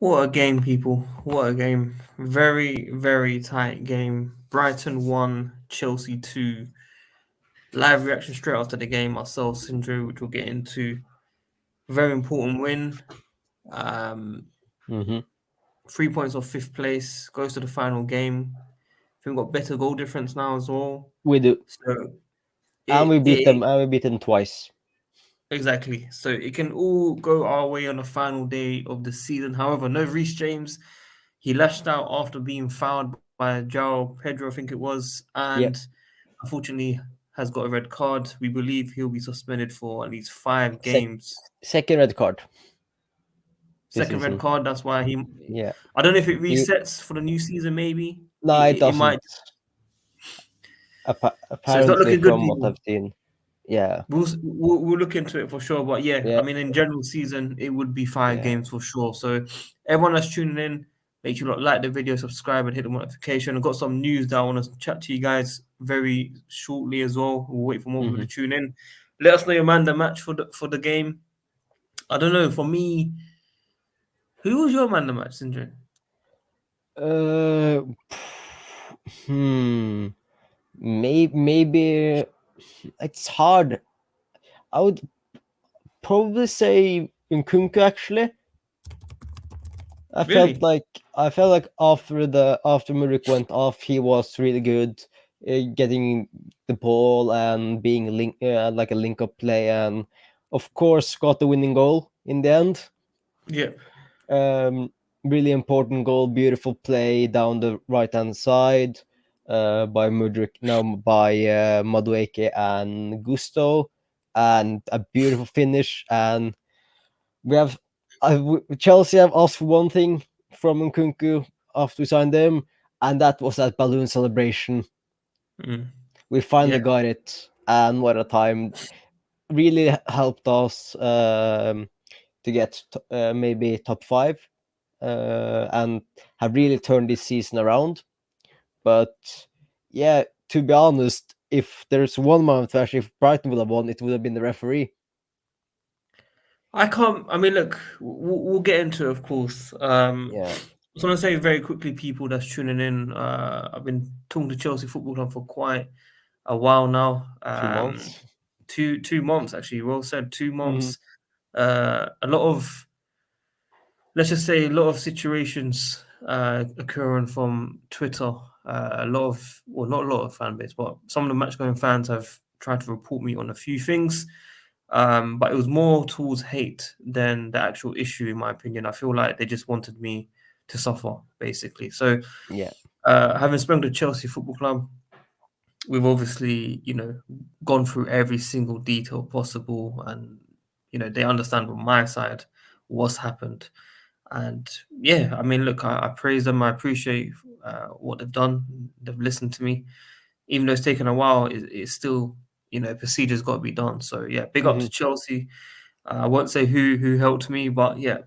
What a game, people. What a game. Very, very tight game. Brighton 1, Chelsea 2. Live reaction straight after the game, ourselves, Sindri, which we'll get into. Very important win. Um, Mm-hmm. 3 points off fifth place. Goes to the final game. I think we've got better goal difference now as well. We do, So and we it, beat them. it And we beat them twice. exactly. So it can all go our way on the final day of the season. However, no Reece James. He lashed out after being fouled by João Pedro, I think it was, Yeah, and unfortunately has got a red card. We believe he'll be suspended for at least 5 games. second red card this Second red season. card. That's why he. Yeah, I don't know if it he, resets for the new season. Maybe no, it it doesn't. might. So it's not Apparently, looking good, from what people. I've seen. Yeah, We'll look into it for sure. But yeah, I yeah, mean, in general season, it would be five yeah. games for sure. So everyone that's tuning in, make sure to like the video, subscribe, and hit the notification. I've got some news that I want to chat to you guys very shortly as well. We'll wait for more people Mm-hmm. to tune in. Let us know your man the match for the game. I don't know. For me, who was your man the match, Sindri? Uh, hmm. Maybe it's hard. I would probably say Nkunku actually. Really? I felt like after Murik went off, he was really good, getting the ball and being like a link up play, and of course got the winning goal in the end. Yeah. Um, really important goal, beautiful play down the right hand side by Mudrik, now by Madueke and Gusto, and a beautiful finish. And we have Chelsea have asked for one thing from Nkunku after we signed him, and that was that balloon celebration. Mm. We Yeah. finally got it, and what a time! Really helped us to get maybe top five, and have really turned this season around. But yeah, to be honest, if there's one moment where actually if Brighton would have won, it would have been the referee. I can't. I mean, look, we'll get into it, of course. Yeah, I just want to say very quickly, people that's tuning in. I've been talking to Chelsea Football Club for quite a while now. 2 months. Two months actually. Well said. Two Hmm. months. A lot of, let's just say, a lot of situations occurring from Twitter. A lot of, well, not a lot of fan base, but some of the match going fans have tried to report me on a few things. But it was more towards hate than the actual issue, in my opinion. I feel like they just wanted me to suffer, basically. So, Yeah. having spoken to Chelsea Football Club, we've obviously, gone through every single detail possible, and they understand from my side what's happened. And yeah, I mean, look, I praise them. I appreciate what they've done. They've listened to me, even though it's taken a while. It's still, procedure's got to be done. So yeah, big up Hmm. to Chelsea. I won't say who helped me, but yeah,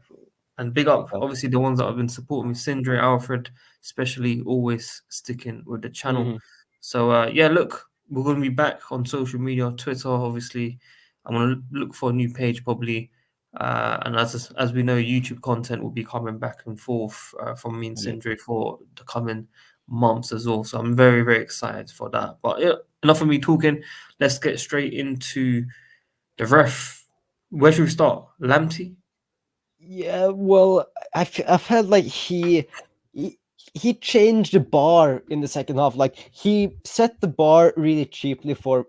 and big up Yeah. obviously the ones that have been supporting me, Sindre, Alfred, especially always sticking with the channel. Hmm. So yeah, look, we're going to be back on social media, Twitter, obviously. I'm going to look for a new page probably, and as we know, YouTube content will be coming back and forth from me and Yeah. Sindre for the coming months as well. So I'm very very excited for that. But yeah, enough of me talking. Let's get straight into the ref. Where should we start? Lamptey? Yeah, well, I felt like he he changed the bar in the second half. Like he set the bar really cheaply for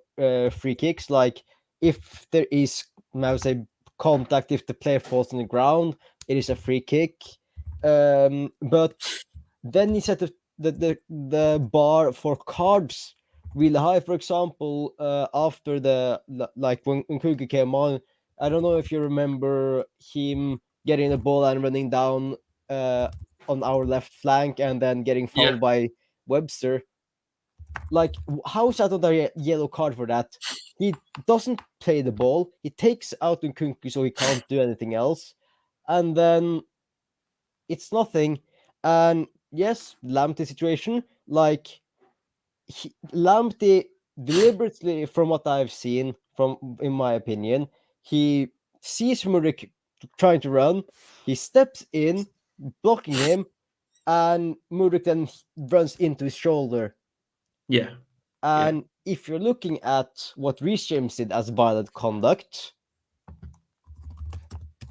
free kicks. Like if there is, I would say, contact, if the player falls on the ground, it is a free kick. But then he set the bar for cards really high. For example, after like when Nkunku came on, I don't know if you remember him getting the ball and running down uh, on our left flank and then getting Yeah. fouled by Webster. Like, how is that not a yellow card for that? He doesn't play the ball. He takes out Nkunku so he can't do anything else, and then it's nothing. And yes, Lamptey situation, like Lamptey deliberately, from what I've seen, from in my opinion, he sees Murik trying to run, he steps in, blocking him, and Mudryk then runs into his shoulder. Yeah. And if you're looking at what Reece James did as violent conduct,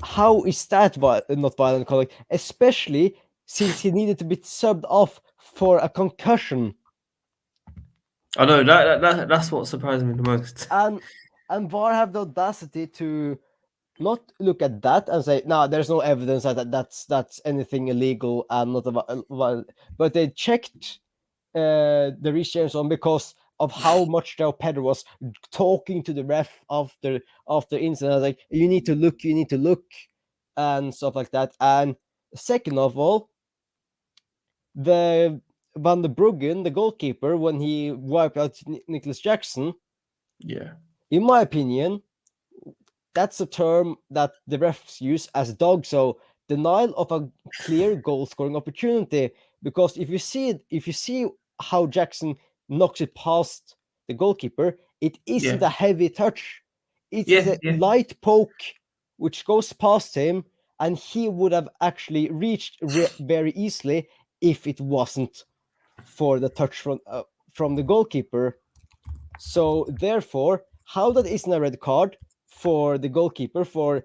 how is that not violent conduct? Especially since he needed to be subbed off for a concussion. I know that's what surprised me the most. And VAR have the audacity to not look at that and say, no, there's no evidence that's anything illegal and not about, but they checked the Reece James on because of how much Joe Pedro was talking to the ref after incident. Like, you need to look, and stuff like that. And second of all, the Van der Bruggen, the goalkeeper, when he wiped out Nicholas Jackson, Yeah. in my opinion, that's a term that the refs use as dog. So denial of a clear goal scoring opportunity. Because if you see how Jackson knocks it past the goalkeeper, it isn't Yeah. a heavy touch. It is Yeah. a Yeah. light poke which goes past him, and he would have actually reached very easily if it wasn't for the touch from the goalkeeper. So therefore, how that isn't a red card for the goalkeeper, for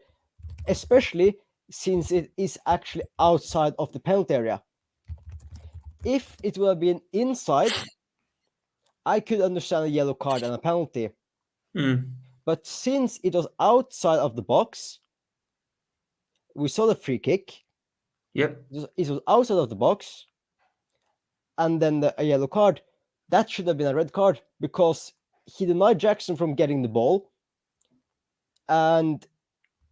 especially since it is actually outside of the penalty area. If it would have been inside, I could understand a yellow card and a penalty. Mm. But since it was outside of the box, we saw the free kick. Yep. It was outside of the box, and then a yellow card. That should have been a red card because he denied Jackson from getting the ball, and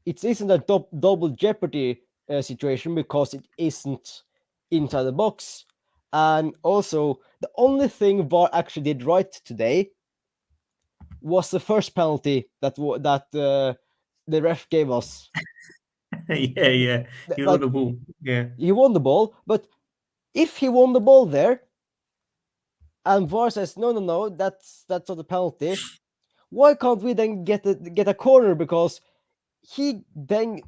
it isn't a double jeopardy situation because it isn't inside the box. And also, the only thing VAR actually did right today was the first penalty that the ref gave us. Yeah. Yeah. He won Like, the ball. Yeah. he won the ball, but if he won the ball there, and VAR says no, that's not a penalty, why can't we then get a corner? Because he then,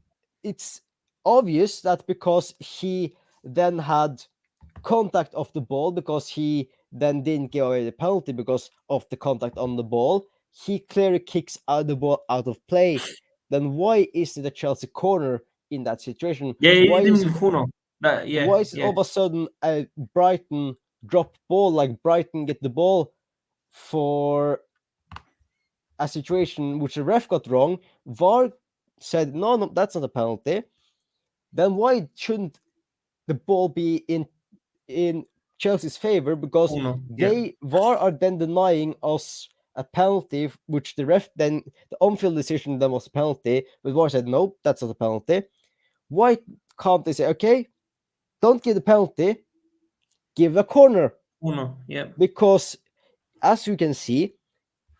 it's obvious that because he then had contact of the ball, because he then didn't give away the penalty because of the contact on the ball, he clearly kicks out the ball out of play. Then why is it a Chelsea corner in that situation? Yeah. He Why didn't is it even corner. That. Yeah. why is it all Yeah. of a sudden a Brighton drop ball, like Brighton get the ball for a situation which the ref got wrong? VAR said no, that's not a penalty. Then why shouldn't the ball be in Chelsea's favor? Because Corner. Yeah. they VAR are then denying us a penalty, which the ref then, the on-field decision then was a penalty, but VAR said no, that's not a penalty. Why can't they say, okay, don't give the penalty, give a corner? Corner. Yeah. Because as you can see,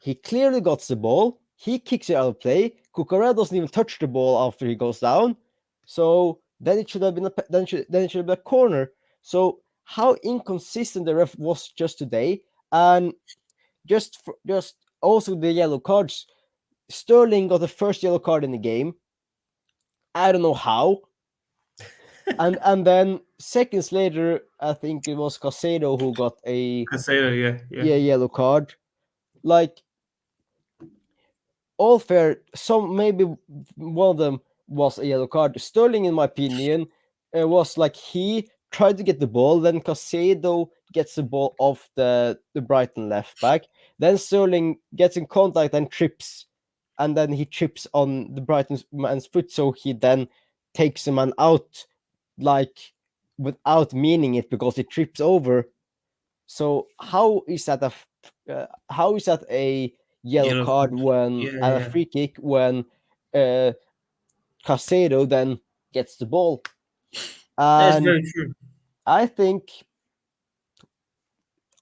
he clearly got the ball. He kicks it out of play. Cucurella doesn't even touch the ball after he goes down. So then it should have been it should have been a corner. So how inconsistent the ref was just today, and just also the yellow cards. Sterling got the first yellow card in the game. I don't know how. And then seconds later, I think it was Casado who got a Casado. Yeah. Yeah. yellow card. Like, all fair, some maybe one of them was a yellow card. Sterling, in my opinion, was like he tried to get the ball, then Casado gets the ball off the Brighton left back. Then Sterling gets in contact and trips, and then he trips on the Brighton man's foot, so he then takes the man out, like, without meaning it, because he trips over. So how is that a yellow Yellow card card. when, Yeah. and a Yeah. free kick when uh, Casado then gets the ball? That's And very true. I think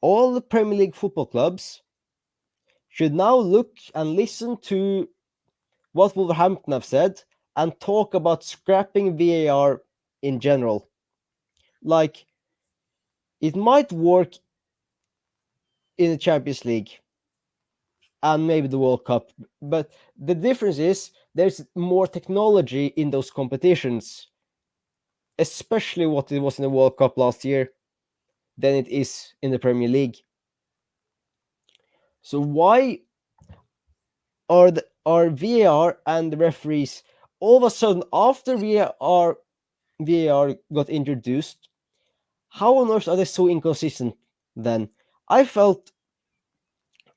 all the Premier League football clubs should now look and listen to what Wolverhampton have said and talk about scrapping VAR in general. Like, it might work in the Champions League and maybe the World Cup, but the difference is there's more technology in those competitions, especially what it was in the World Cup last year, than it is in the Premier League. So why are VAR and the referees all of a sudden after VAR got introduced? How on earth are they so inconsistent then? I felt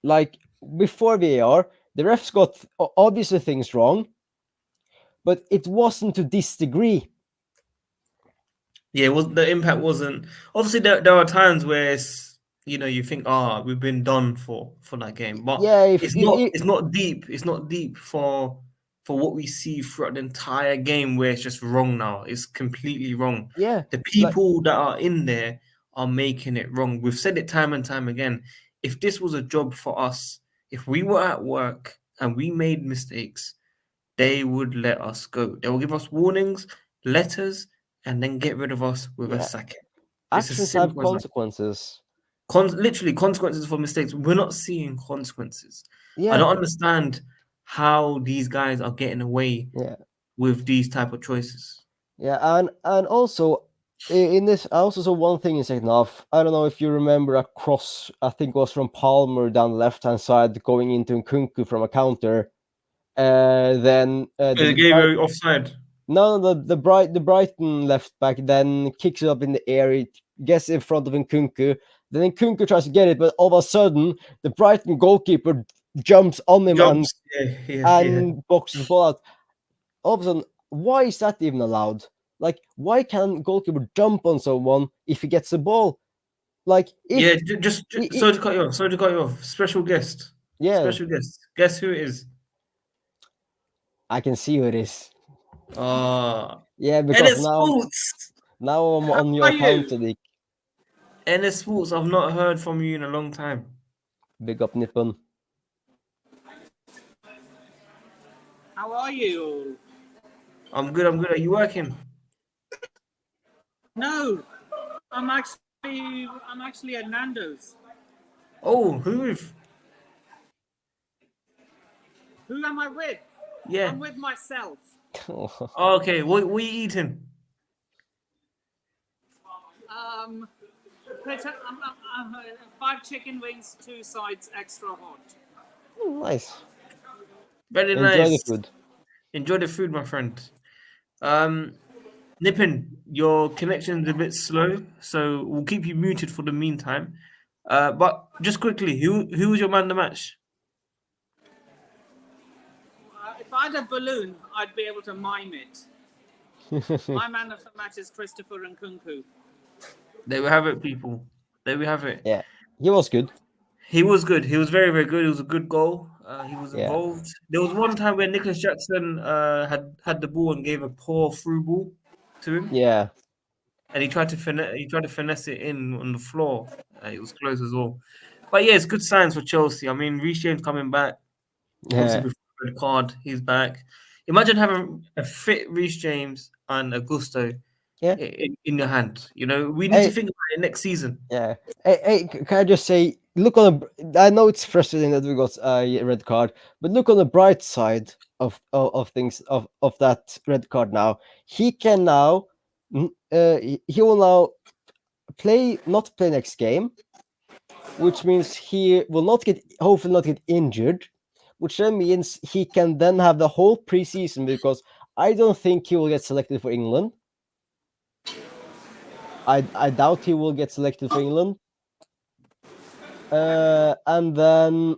like before VAR, the refs got obviously things wrong, but it wasn't to this degree. Yeah, the impact wasn't obviously there are times where you think we've been done for that game, but Yeah, it's not deep. It's not deep for what we see throughout the entire game where it's just wrong now. It's completely wrong. yeah, The like people that are in there are making it wrong. We've said it time and time again. If this was a job for us, if we were at work and we made mistakes, they would let us go. They will give us warnings, letters, and then get rid of us with a yeah, sacking. It's as actions have simple as that. consequences. Literally, consequences for mistakes. We're not seeing consequences. I Yeah, don't understand how these guys are getting away yeah, with these type of choices. yeah, and also in this, I also saw one thing in second half. I don't know if you remember a cross. I think it was from Palmer down the left hand side going into Nkunku from a counter. Then They gave it offside. no, the Brighton left back then kicks it up in the air. It gets in front of Nkunku. Then Nkunku tries to get it, but all of a sudden the Brighton goalkeeper jumps on him and Jumps. Yeah, yeah, yeah. and boxes the ball out. All of a sudden, why is that even allowed? Like, why can goalkeeper jump on someone if he gets the ball? Like, Yeah, if sorry to cut you off. Sorry to cut you off. Special guest. yeah, Special guest. Guess who it is? I can see who it is. Uh Yeah, because NS now Sports. I'm How on are your you? counter, Dick. NS Sports. I've not heard from you in a long time. Big up Nippon. How are you? I'm good. I'm good. Are you working? No, I'm actually at Nando's. Oh, who with? Who am I with? Yeah. I'm with myself. Oh, okay. What are you eating? Um, five chicken wings, two sides, extra hot. Nice. Very Enjoy the nice. food. Enjoy the food, my friend. Um, Nippin, your connection's a bit slow, so we'll keep you muted for the meantime. But just quickly, who was your man of the match? If I had a balloon, I'd be able to mime it. My man of the match is Christopher Nkunku. There we have it, people. There we have it. Yeah, he was good. He was good. He was very, very good. It was a good goal. He was Yeah, involved. There was one time where Nicholas Jackson had the ball and gave a poor through ball to him, yeah, and he tried to finesse it in on the floor. It was close as well. But yeah, it's good signs for Chelsea. I mean, Reece James coming back, obviously yeah, before the red card, he's back. Imagine having a fit Reece James and Augusto yeah. in your hand. We need to Hey, think about it next season. yeah. Hey, can I just say, look on the. I know it's frustrating that we got a red card, but look on the bright side of things of that red card. Now he can now, he will now not play next game, which means he will not get hopefully not get injured, which then means he can then have the whole preseason because I don't think he will get selected for England. I doubt he will get selected for England. And then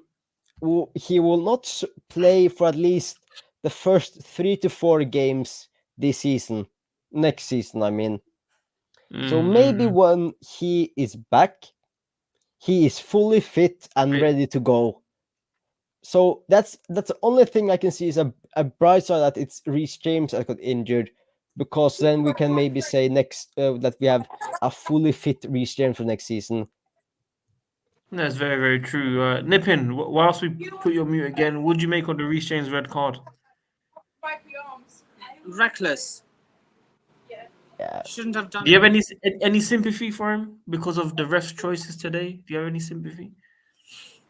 he will not play for at least the first 3 to 4 games this season. Next season, I mean. So maybe Mm-hmm. when he is back, he is fully fit and ready to go. So that's the only thing I can see is a bright side that it's Reece James that got injured, because then we can maybe say next that we have a fully fit Reece James for next season. That's very, very true. Nippin, whilst we put your mute again, would you make of the Reece James red card? Reckless. Yeah, Shouldn't have done Do you have it. any sympathy for him because of the ref's choices today? Do you have any sympathy?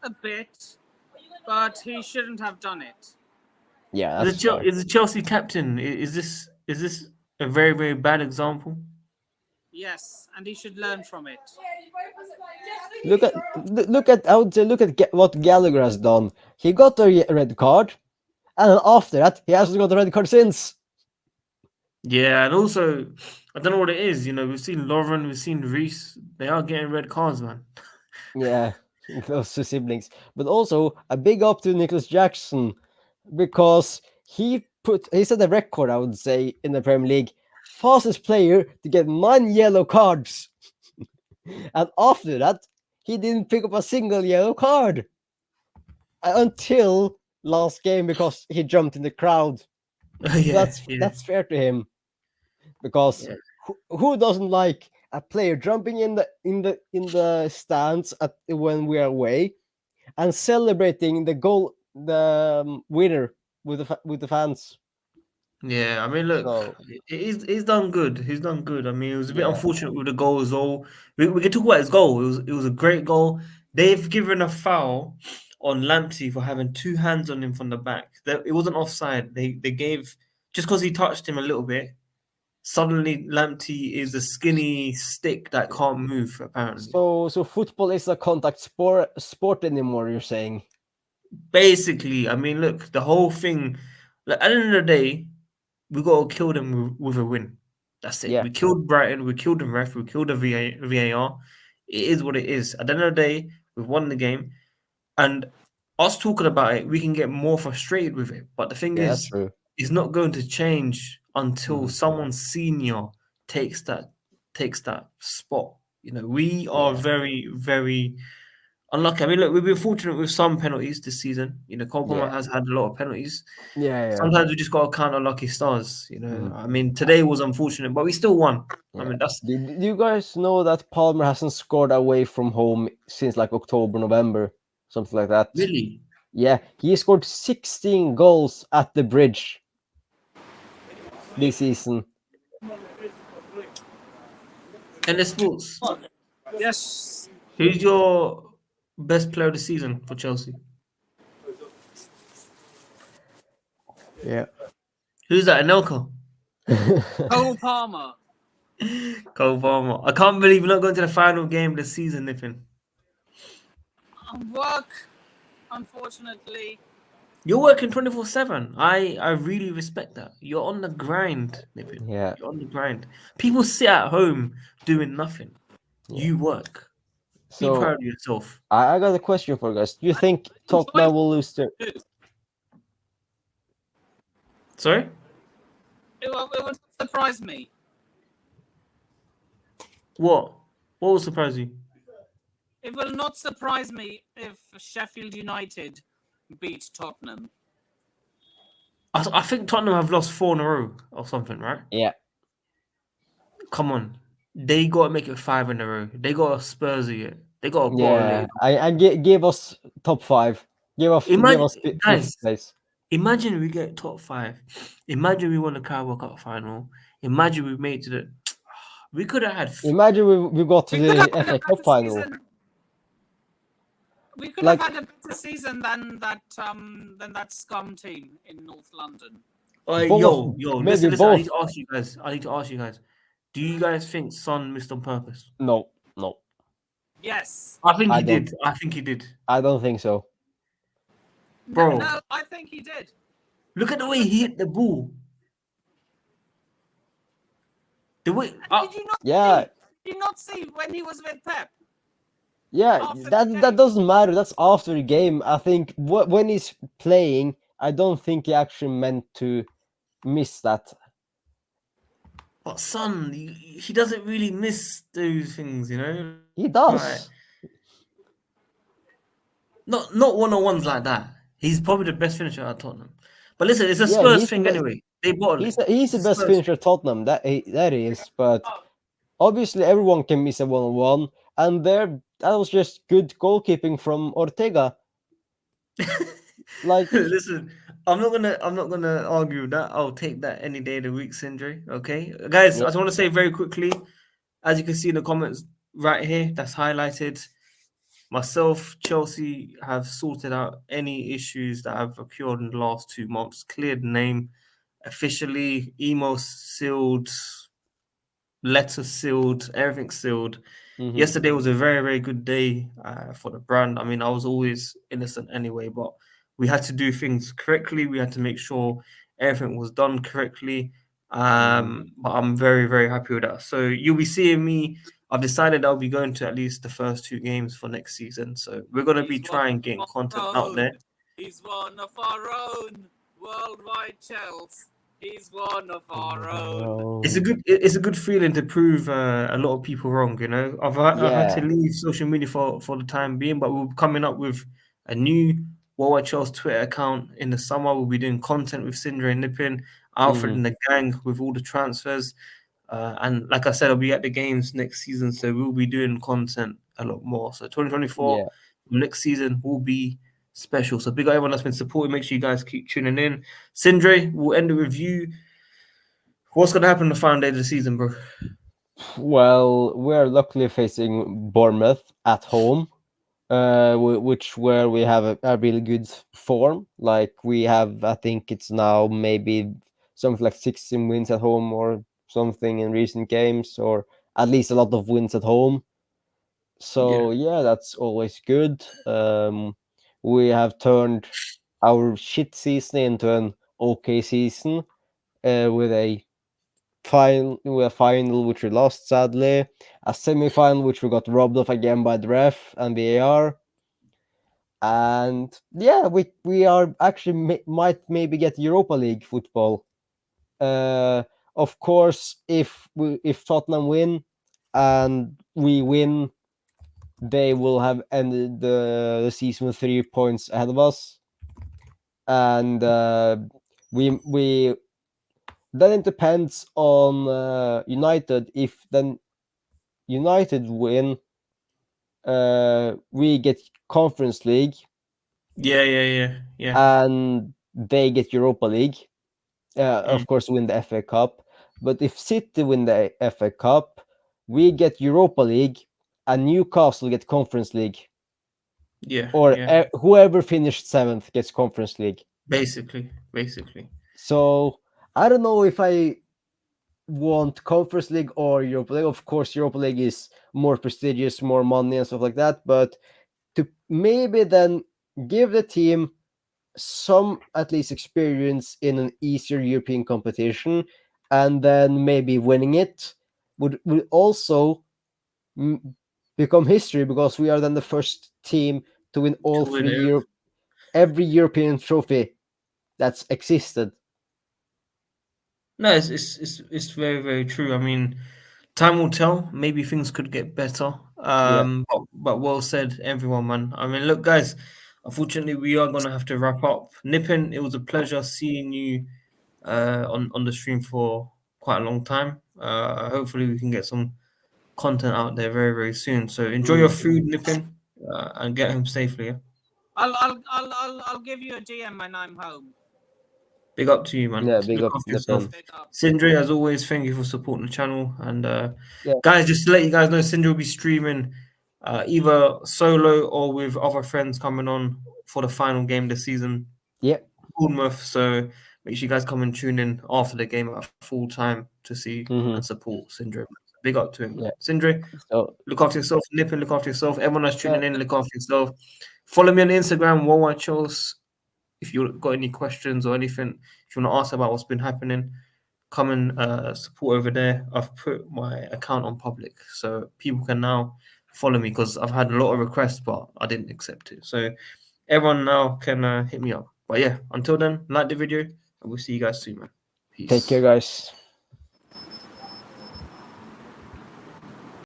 A bit, but he shouldn't have done it. yeah, that's fair. Is the Chelsea captain? Is this a very, very bad example. Yes, and he should learn from it. I would say look at what Gallagher has done. He got a red card, and then after that, he hasn't got a red card since. Yeah, and also, I don't know what it is. You know, we've seen Lauren, we've seen Reese. They are getting red cards, man. Yeah, those two siblings. But also a big up to Nicholas Jackson because he set a record, I would say, in the Premier League. Fastest player to get 9 yellow cards. And after that, he didn't pick up a single yellow card until last game because he jumped in the crowd. Yeah, yeah, That's fair to him because yeah. who doesn't like a player jumping in the stands when we are away and celebrating the goal, the winner with the fans. Yeah, I mean, look, So he's done good. He's done good. I mean, it was a bit yeah, unfortunate with the goal as well. We can talk about his goal. It was a great goal. They've given a foul on Lamptey for having two hands on him from the back. It wasn't offside. They gave just because he touched him a little bit. Suddenly, Lamptey is a skinny stick that can't move. Apparently, so football is a contact sport anymore. You're saying? basically, I mean, look, the whole thing. Like, at the end of the day, we got to kill them with a win. That's it. Yeah, We killed Brighton. We killed the ref. We killed the VAR. It is what it is. At the end of the day, we've won the game. And us talking about it, we can get more frustrated with it. But the thing yeah, that's is, true. it's not going to change until Mhm. someone senior takes that spot. You know, we are Yeah, very, very unlucky. I mean, look, we've been fortunate with some penalties this season. You know, Cole Palmer yeah, has had a lot of penalties. yeah. Sometimes we just got to count our lucky stars. You know, Mhm. I mean, today was unfortunate, but we still won. I Yeah. mean, that's Do you guys know that Palmer hasn't scored away from home since like October, November, something like that? really. Yeah, he scored 16 goals at the bridge this season. And the sports. Yes. Who's your best player of the season for Chelsea? Yeah. Who's that? Anelka. Cole Palmer. Cole Palmer. I can't believe we're not going to the final game this season, Nippin. Work, unfortunately. You're working 24/7. I really respect that. You're on the grind, Nippin. Yeah, You're on the grind. People sit at home doing nothing. yeah. You work. Be So proud of yourself. I got a question for you guys. Do you think Tottenham will lose their? Sorry? It would surprise me. What? What will surprise you? It will not surprise me if Sheffield United beat Tottenham. I think Tottenham have lost 4 in a row or something, right? Yeah, Come on. They got to make it 5 in a row. They got to Spursy it. They got to bottle yeah. it. I give us top 5. Give Imagine, us fifth guys, place. imagine we get top 5. Imagine we won the Carabao Cup final. Imagine we made to the. We could have had. Imagine we got to We could have the had a FA Cup better final. season. We could Like have had a better season than that scum team in North London. both, Yo, maybe listen. I need both. to ask you guys. Do you guys think Son missed on purpose? No, Yes. I think I he don't. did. I think he did. I don't think so. Bro. No, I think he did. Look at the way he hit the ball. The way. Did you not Yeah, see? Did you not see when he was with Pep? yeah. After the That game? doesn't matter. That's after the game. I think when he's playing, I don't think he actually meant to miss that. But Son, he doesn't really miss those things, you know. He Like, does. not one-on-ones like that. He's probably the best finisher at Tottenham. But listen, it's a Yeah, Spurs thing anyway. They bottle it. he's the It's a best Spurs finisher at Tottenham. That is, but obviously everyone can miss a 1-on-1, and that was just good goalkeeping from Ortega. Like, Listen, I'm not gonna argue with that. I'll take that any day of the week, Sindri. Okay, guys, I yeah, just want to say very quickly, as you can see in the comments right here, that's highlighted. Myself, Chelsea have sorted out any issues that have occurred in the last 2 months, cleared the name, officially, email sealed, letter sealed, everything sealed. Mhm. Yesterday was a very, very good day for the brand. I mean, I was always innocent anyway, but we had to do things correctly. We had to make sure everything was done correctly. But I'm very, very happy with that. So you'll be seeing me. I've decided I'll be going to at least the first 2 games for next season. So we're gonna be He's one trying getting of content our out own. there. He's one of our own. Worldwide Chels. He's one of our own. It's a good feeling to prove a lot of people wrong. You know, I've had to Yeah. leave social media for the time being, but we're coming up with a new WorldWideChels Twitter account in the summer. We'll be doing content with Sindre and Nippin, Alfred Mhm. and the gang with all the transfers. And like I said, I'll be at the games next season, so we'll be doing content a lot more. So 2024 Yeah. next season will be special. So big up everyone that's been supporting. Make sure you guys keep tuning in. Sindre, we'll end the review. What's gonna happen the final day of the season, bro? Well, we're luckily facing Bournemouth at home, which where we have a really good form. Like we have, I think it's now maybe something like 16 wins at home or something in recent games, or at least a lot of wins at home. Yeah, So yeah, that's always good. We have turned our shit season into an okay season with a final which we lost sadly, a semi-final which we got robbed of again by the ref and VAR, and yeah, we are actually might maybe get Europa League football. Uh, of course, if Tottenham win and we win, they will have ended the season with 3 points ahead of us, and we then it depends on United. If then United win, we get Conference League yeah. and they get Europa League. Mm, Of course, win the FA Cup. But if City win the FA Cup, we get Europa League, and Newcastle get Conference League, or yeah. whoever finished seventh gets Conference League. Basically. So I don't know if I want Conference League or Europa League. Of course, Europa League is more prestigious, more money and stuff like that. But to maybe then give the team some at least experience in an easier European competition, and then maybe winning it would also become history, because we are then the first team to win all To win three it. every European trophy that's existed. No, it's very, very true. I mean, time will tell. Maybe things could get better. Yeah. But well said, everyone, man. I mean, look, guys. Unfortunately, we are gonna have to wrap up. Nippin, it was a pleasure seeing you on the stream for quite a long time. Hopefully, we can get some content out there very, very soon. So enjoy your food, Nippin, and get home safely. Yeah? I'll give you a DM when I'm home. Big up to you, man. Yeah, big Look up after yourself. Nippon. Big up. Sindri, as always, thank you for supporting the channel. And Yeah. guys, just to let you guys know, Sindri will be streaming either solo or with other friends coming on for the final game this season, Yeah. Bournemouth. So make sure you guys come and tune in after the game at full time to see Mm-hmm. and support Sindri. Big up to him, man. Yeah. Sindri, So look after yourself. Nippon, look after yourself. Everyone that's yeah, tuning in, look after yourself. Follow me on Instagram, WorldWideChels. If you've got any questions or anything, if you want to ask about what's been happening, come and support over there. I've put my account on public, so people can now follow me because I've had a lot of requests, but I didn't accept it. So everyone now can hit me up. But yeah, until then, like the video, and we'll see you guys soon, man. take care, Peace. guys.